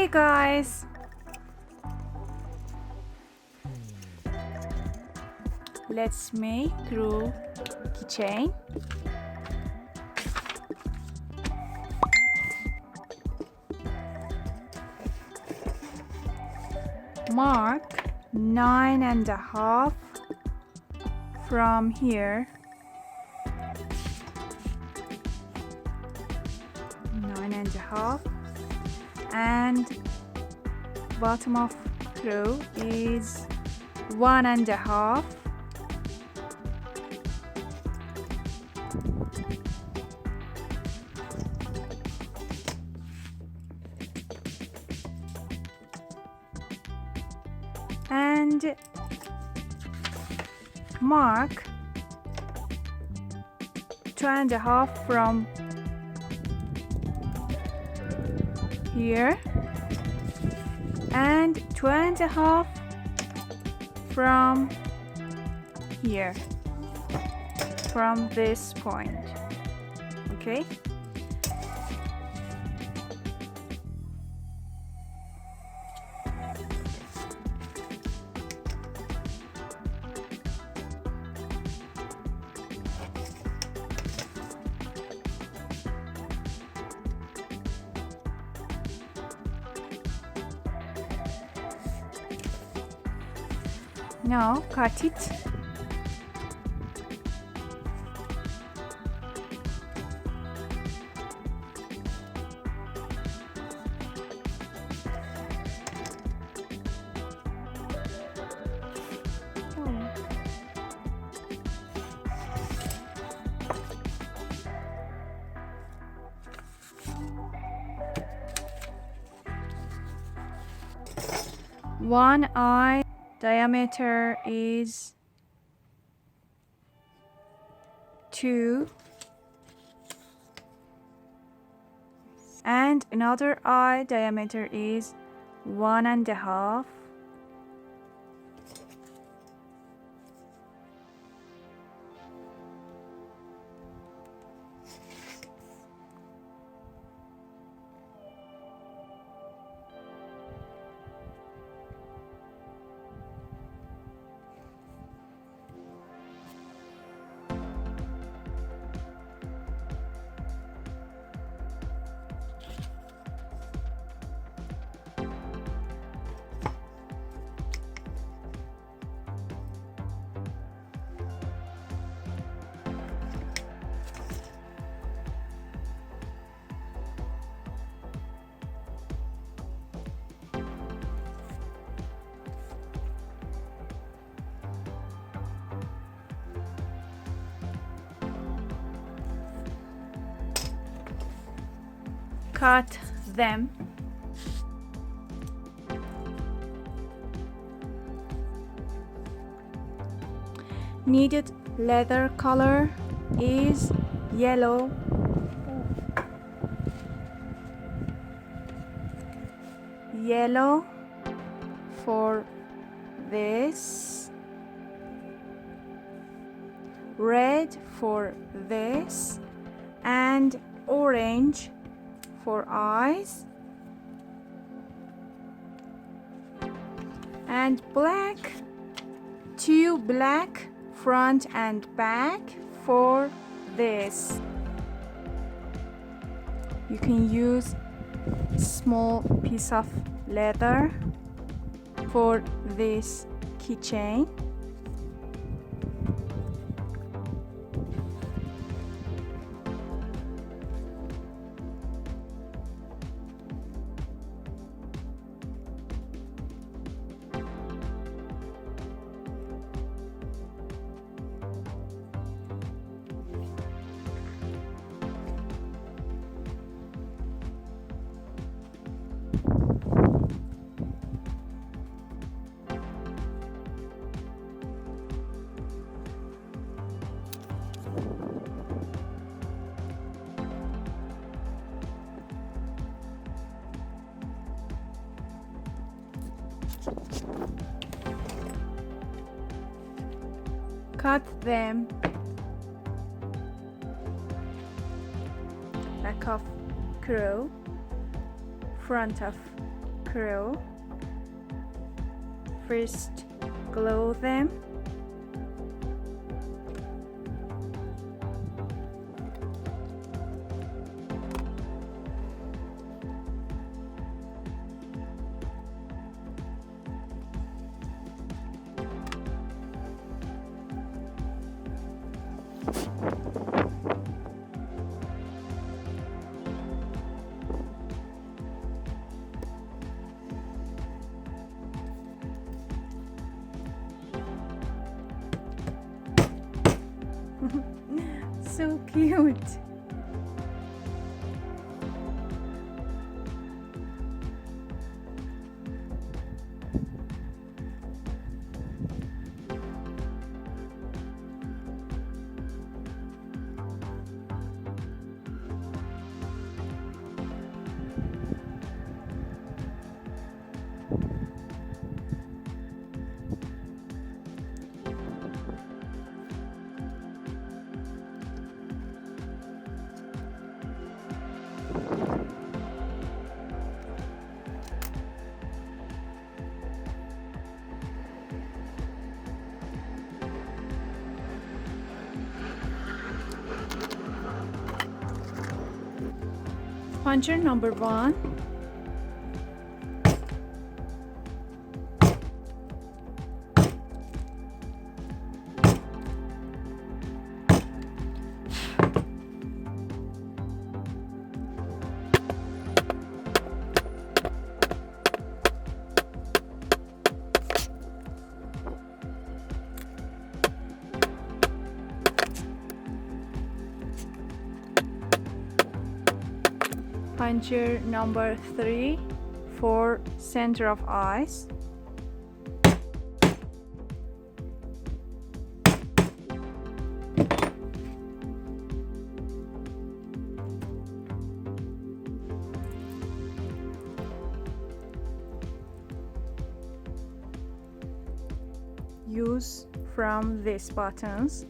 Hey guys! Let's make through keychain. Mark 9.5 from here. 9.5, and bottom of row is 1.5. And mark 2.5 from here and 2.5 from here, from this point. Okay. Now cut it. One eye diameter is 2 and another eye diameter is 1.5. Cut them. Needed leather color is yellow. Yellow for this, red for this, and orange for eyes, and black, 2 black front and back for this. You can use small piece of leather for this keychain. Cut them back of crow, front of screw. First, glue them. So cute. Puncher number 1. Puncher number 3 for center of eyes. Use from these buttons.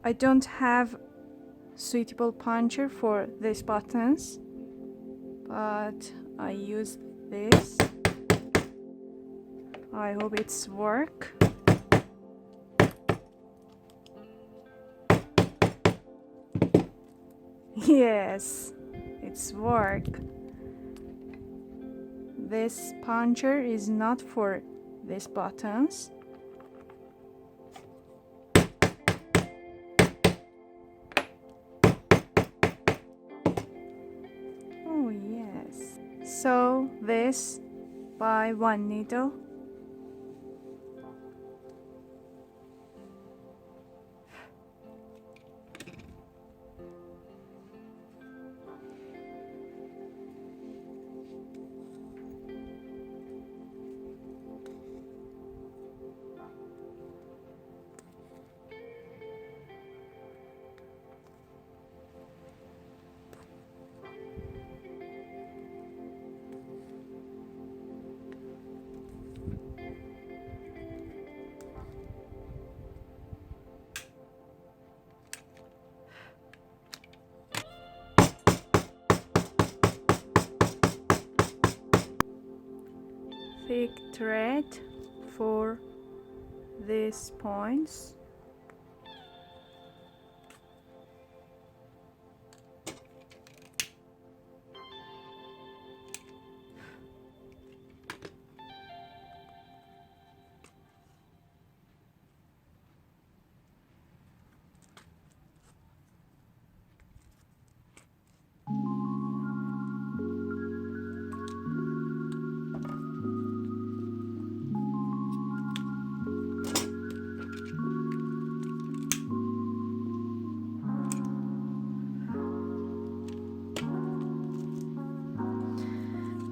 I don't have suitable puncher for these buttons, but I use this. I hope it's work. Yes, it's work. This puncher is not for these buttons. Oh yes. Sew this by one needle. Thick thread for these points.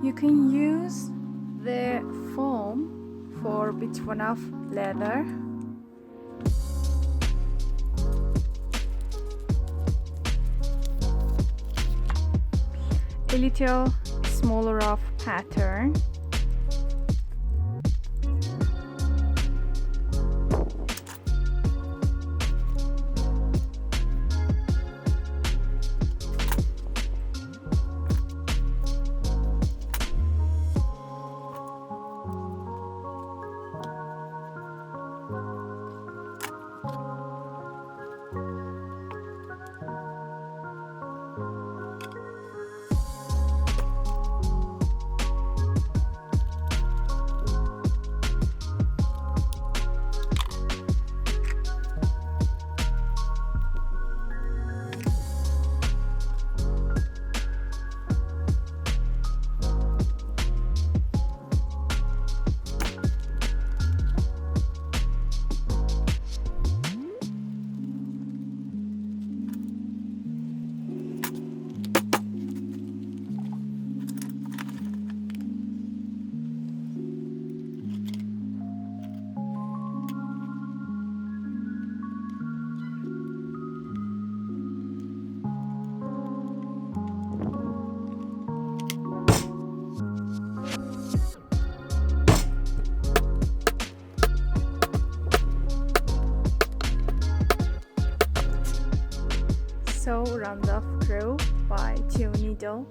You can use the foam for bit one of leather. A little smaller of pattern. Sew round off groove by 2 needle.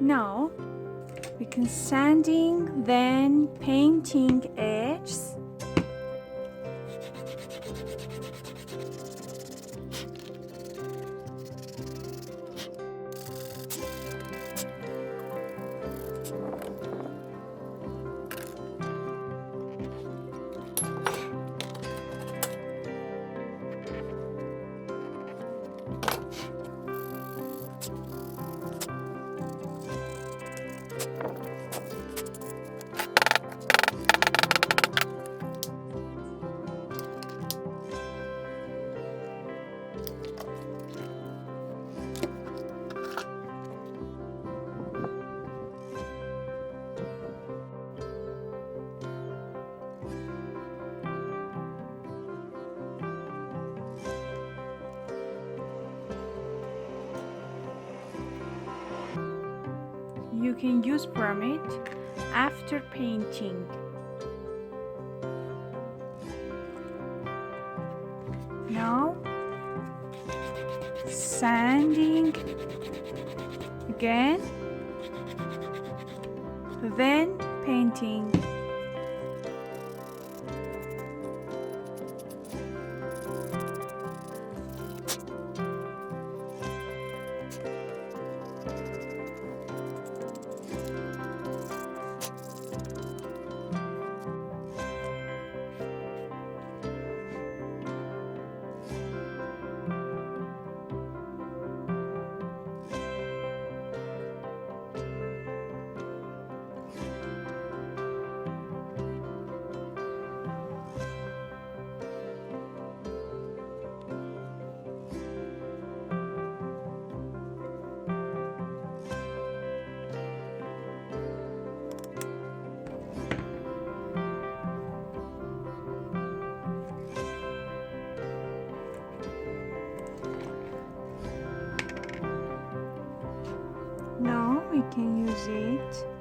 Now we can sanding, then painting edges. You can use pyramid after painting. Now sanding again, then painting. we can use it